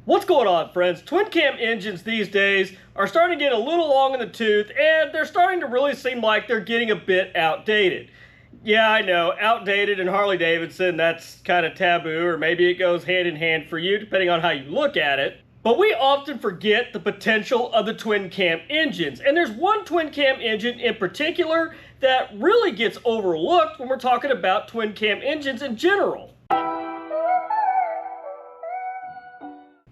What's going on, friends? Twin cam engines these days are starting to get a little long in the tooth, and they're starting to really seem like they're getting a bit outdated. Yeah, I know, outdated in Harley-Davidson, that's kind of taboo, or maybe it goes hand in hand for you, depending on how you look at it. But we often forget the potential of the twin cam engines, and there's one twin cam engine in particular that really gets overlooked when we're talking about twin cam engines in general.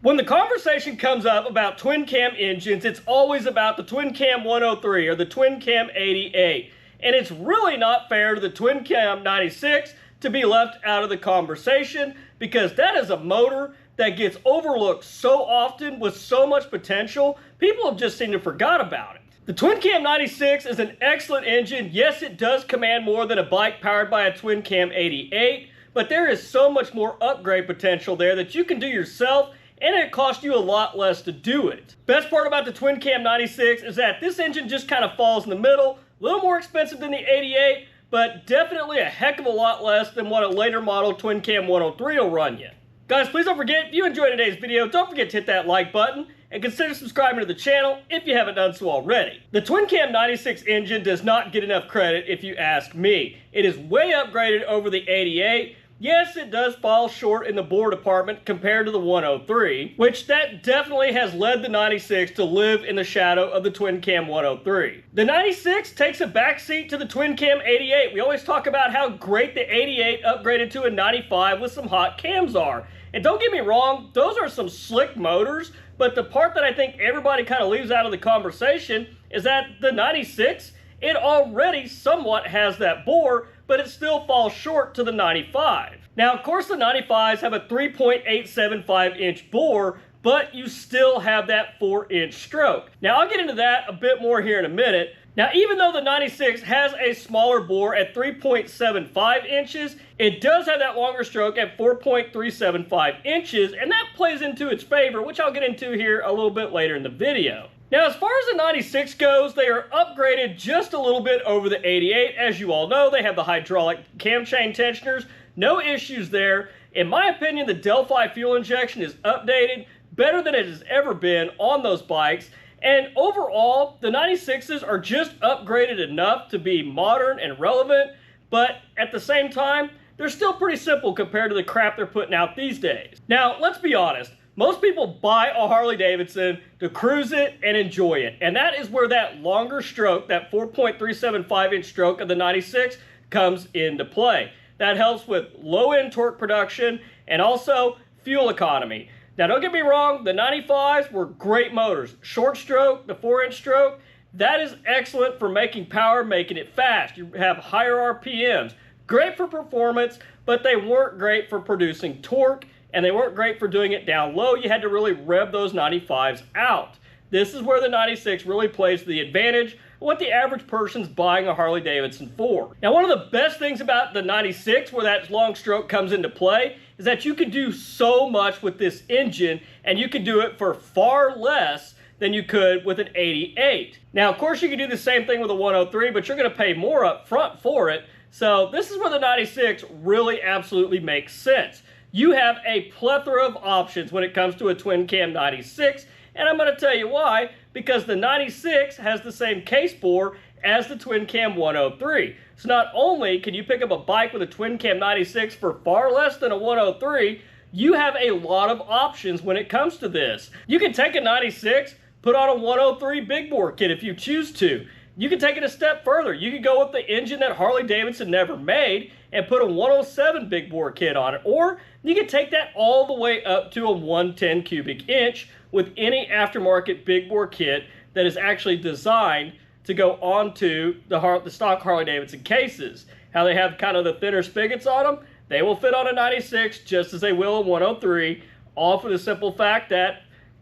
When the conversation comes up about twin cam engines, it's always about the Twin Cam 103 or the Twin Cam 88. And it's really not fair to the Twin Cam 96 to be left out of the conversation, because that is a motor that gets overlooked so often with so much potential, people have just seemed to forgot about it. The Twin Cam 96 is an excellent engine. Yes, it does command more than a bike powered by a Twin Cam 88, but there is so much more upgrade potential there that you can do yourself, and it costs you a lot less to do it. Best part about the Twin Cam 96 is that this engine just kind of falls in the middle, a little more expensive than the 88, but definitely a heck of a lot less than what a later model Twin Cam 103 will run you. Guys, please don't forget, if you enjoyed today's video, don't forget to hit that like button and consider subscribing to the channel if you haven't done so already. The Twin Cam 96 engine does not get enough credit if you ask me. It is way upgraded over the 88. Yes, it does fall short in the bore department compared to the 103, which that definitely has led the 96 to live in the shadow of the Twin Cam 103. The 96 takes a backseat to the Twin Cam 88. We always talk about how great the 88 upgraded to a 95 with some hot cams are. And don't get me wrong, those are some slick motors, but the part that I think everybody kind of leaves out of the conversation is that the 96, it already somewhat has that bore, but it still falls short to the 95. Now, of course, the 95s have a 3.875-inch bore, but you still have that 4-inch stroke. Now, I'll get into that a bit more here in a minute. Now, even though the 96 has a smaller bore at 3.75 inches, it does have that longer stroke at 4.375 inches, and that plays into its favor, which I'll get into here a little bit later in the video. Now, as far as the 96 goes, they are upgraded just a little bit over the 88. As you all know, they have the hydraulic cam chain tensioners. No issues there. In my opinion, the Delphi fuel injection is updated, better than it has ever been on those bikes. And overall, the 96s are just upgraded enough to be modern and relevant, but at the same time, they're still pretty simple compared to the crap they're putting out these days. Now, let's be honest. Most people buy a Harley-Davidson to cruise it and enjoy it. And that is where that longer stroke, that 4.375-inch stroke of the 96 comes into play. That helps with low-end torque production and also fuel economy. Now, don't get me wrong, the 95s were great motors. Short stroke, the 4-inch stroke, that is excellent for making power, making it fast. You have higher RPMs. Great for performance, but they weren't great for producing torque, and they weren't great for doing it down low. You had to really rev those 95s out. This is where the 96 really plays to the advantage of what the average person's buying a Harley-Davidson for. Now, one of the best things about the 96, where that long stroke comes into play, is that you can do so much with this engine, and you can do it for far less than you could with an 88. Now, of course, you can do the same thing with a 103, but you're going to pay more up front for it. So this is where the 96 really absolutely makes sense. You have a plethora of options when it comes to a Twin Cam 96, and I'm going to tell you why, because the 96 has the same case bore as the Twin Cam 103. So not only can you pick up a bike with a Twin Cam 96 for far less than a 103, you have a lot of options when it comes to this. You can take a 96, put on a 103 big bore kit if you choose to. You can take it a step further. You can go with the engine that Harley-Davidson never made and put a 107 big bore kit on it. Or you can take that all the way up to a 110 cubic inch with any aftermarket big bore kit that is actually designed to go onto the stock Harley-Davidson cases. How they have kind of the thinner spigots on them, they will fit on a 96 just as they will a 103, all for the simple fact that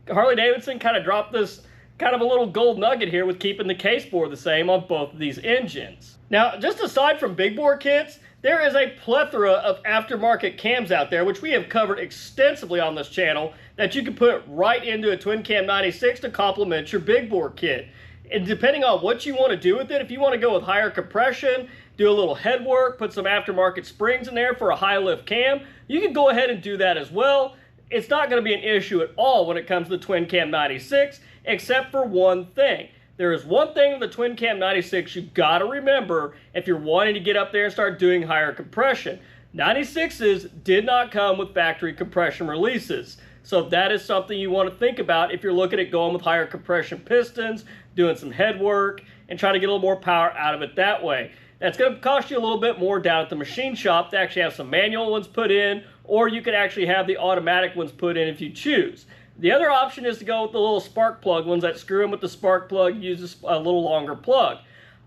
Harley-Davidson kind of dropped this kind of a little gold nugget here with keeping the case bore the same on both of these engines. Now, just aside from big bore kits, there is a plethora of aftermarket cams out there, which we have covered extensively on this channel, that you can put right into a Twin Cam 96 to complement your big bore kit. And depending on what you want to do with it, if you want to go with higher compression, do a little head work, put some aftermarket springs in there for a high lift cam, you can go ahead and do that as well. it's not going to be an issue at all when it comes to the Twin Cam 96, except for one thing. There is one thing with the Twin Cam 96 you've got to remember if you're wanting to get up there and start doing higher compression. 96s did not come with factory compression releases. So that is something you want to think about if you're looking at going with higher compression pistons, doing some head work, and trying to get a little more power out of it that way. That's going to cost you a little bit more down at the machine shop to actually have some manual ones put in, or you can actually have the automatic ones put in if you choose. The other option is to go with the little spark plug ones that screw in with the spark plug, use a little longer plug.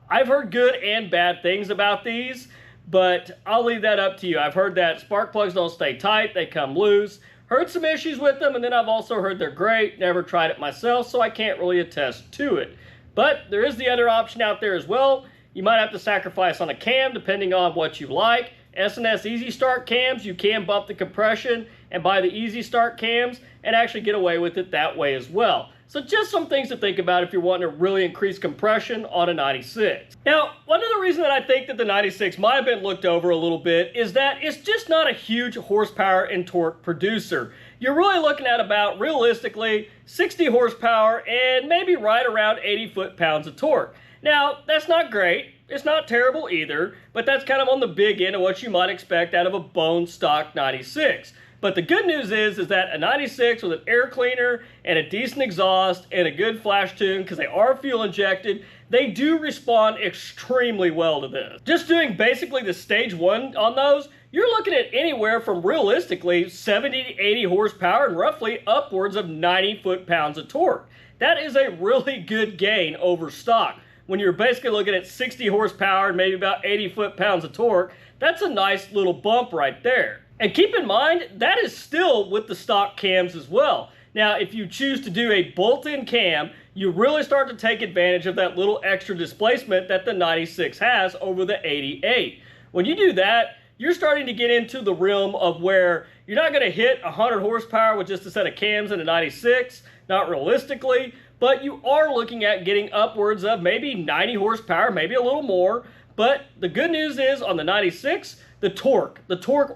I've heard good and bad things about these, but I'll leave that up to you. I've heard that spark plugs don't stay tight, they come loose. Heard some issues with them, and then I've also heard they're great. Never tried it myself, so I can't really attest to it. But there is the other option out there as well. You might have to sacrifice on a cam depending on what you like. S&S Easy Start cams, you can bump the compression and buy the Easy Start cams and actually get away with it that way as well. So just some things to think about if you're wanting to really increase compression on a 96. Now, one of the reasons that I think that the 96 might have been looked over a little bit is that it's just not a huge horsepower and torque producer. You're really looking at about, realistically, 60 horsepower and maybe right around 80 foot-pounds of torque. Now, that's not great. It's not terrible either, but that's kind of on the big end of what you might expect out of a bone stock 96. But the good news is that a 96 with an air cleaner and a decent exhaust and a good flash tune, because they are fuel injected, they do respond extremely well to this. Just doing basically the stage 1 on those, you're looking at anywhere from realistically 70 to 80 horsepower and roughly upwards of 90 foot-pounds of torque. That is a really good gain over stock. When you're basically looking at 60 horsepower and maybe about 80 foot-pounds of torque, that's a nice little bump right there. And keep in mind, that is still with the stock cams as well. Now, if you choose to do a bolt-in cam, you really start to take advantage of that little extra displacement that the 96 has over the 88. When you do that, you're starting to get into the realm of where you're not going to hit 100 horsepower with just a set of cams in a 96, not realistically, but you are looking at getting upwards of maybe 90 horsepower, maybe a little more. But the good news is on the 96, the torque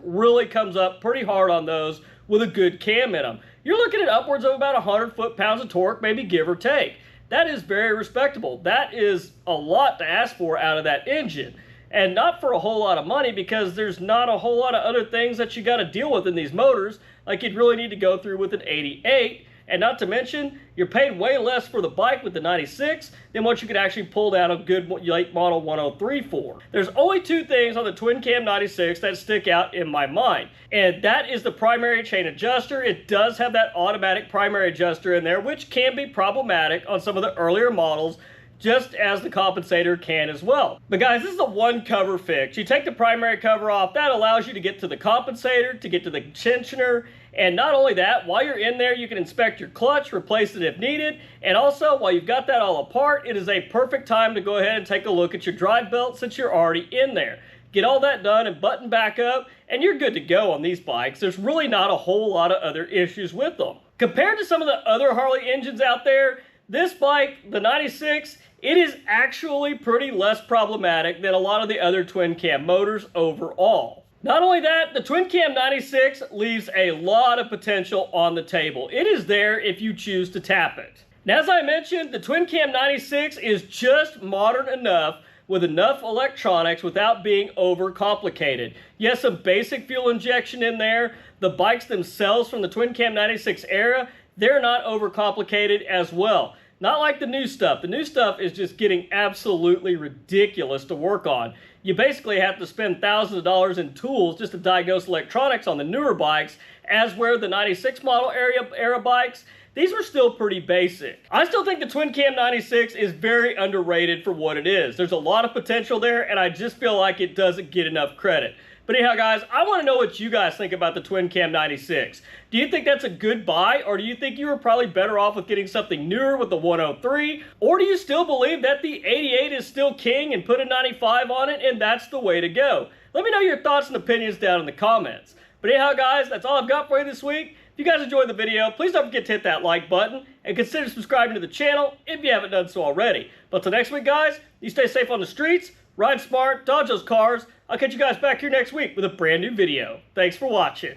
really comes up pretty hard on those with a good cam in them. You're looking at upwards of about 100 foot-pounds of torque, maybe give or take. That is very respectable. That is a lot to ask for out of that engine. And not for a whole lot of money, because there's not a whole lot of other things that you got to deal with in these motors like you'd really need to go through with an 88. And not to mention, you're paid way less for the bike with the 96 than what you could actually pull down a good late model 103 for. There's only two things on the Twin Cam 96 that stick out in my mind, and that is the primary chain adjuster. It does have that automatic primary adjuster in there, which can be problematic on some of the earlier models, just as the compensator can as well. But guys, this is a one cover fix. You take the primary cover off, that allows you to get to the compensator, to get to the tensioner, and not only that, while you're in there, you can inspect your clutch, replace it if needed, and also, while you've got that all apart, it is a perfect time to go ahead and take a look at your drive belt since you're already in there. Get all that done and button back up, and you're good to go on these bikes. There's really not a whole lot of other issues with them. Compared to some of the other Harley engines out there, this bike, the 96, it is actually pretty less problematic than a lot of the other twin cam motors overall. Not only that, the Twin Cam 96 leaves a lot of potential on the table. It is there if you choose to tap it. Now, as I mentioned, the Twin Cam 96 is just modern enough with enough electronics without being overcomplicated. Yes, some basic fuel injection in there. The bikes themselves from the Twin Cam 96 era, they're not overcomplicated as well. Not like the new stuff. The new stuff is just getting absolutely ridiculous to work on. You basically have to spend thousands of dollars in tools just to diagnose electronics on the newer bikes, as where the 96 model era bikes, these were still pretty basic. I still think the Twin Cam 96 is very underrated for what it is. There's a lot of potential there, and I just feel like it doesn't get enough credit. But anyhow, guys, I want to know what you guys think about the Twin Cam 96. Do you think that's a good buy, or do you think you were probably better off with getting something newer with the 103? Or do you still believe that the 88 is still king and put a 95 on it and that's the way to go? Let me know your thoughts and opinions down in the comments. But anyhow, guys, that's all I've got for you this week. If you guys enjoyed the video, please don't forget to hit that like button and consider subscribing to the channel if you haven't done so already. But till next week, guys, you stay safe on the streets, ride smart, dodge those cars. I'll catch you guys back here next week with a brand new video. Thanks for watching.